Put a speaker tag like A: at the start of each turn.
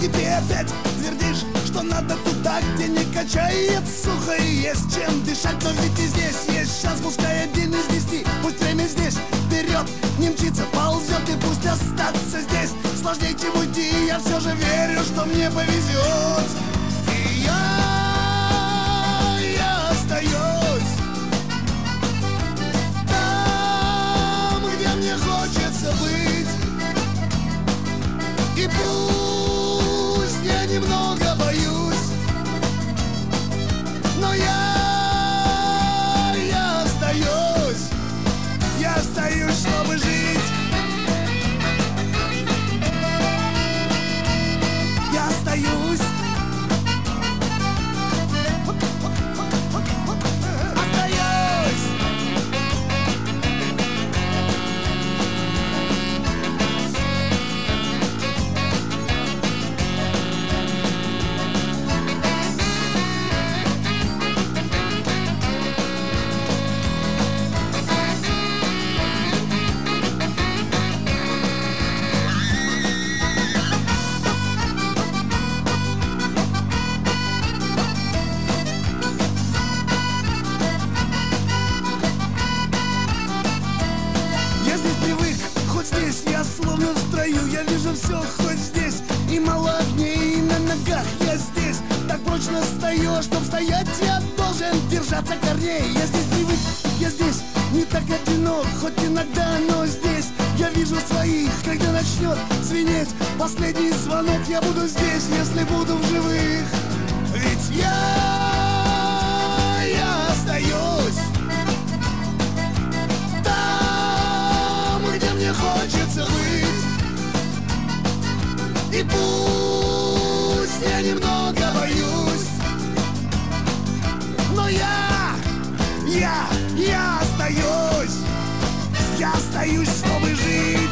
A: И ты опять твердишь, что надо туда, где не качает сухо и есть чем дышать. Но ведь и здесь есть шанс, пускай 1 из 10. Пусть время здесь вперед не мчится, ползет, и пусть остаться здесь сложнее, чем уйти. Я все же верю, что мне повезет. И я остаюсь там, где мне хочется быть. И пусть я немного боюсь, но я остаюсь, чтобы жить. Я остаюсь. Я вижу все хоть здесь, и молоднее, и на ногах я здесь. Так прочно стою, чтоб стоять, я должен держаться корней. Я здесь привык, я здесь не так одинок, хоть иногда, но здесь я вижу своих. Когда начнет звенеть последний звонок, я буду здесь, если буду в живых. Ведь я остаюсь там, где мне хочется быть. И пусть я немного боюсь, но я остаюсь, чтобы жить.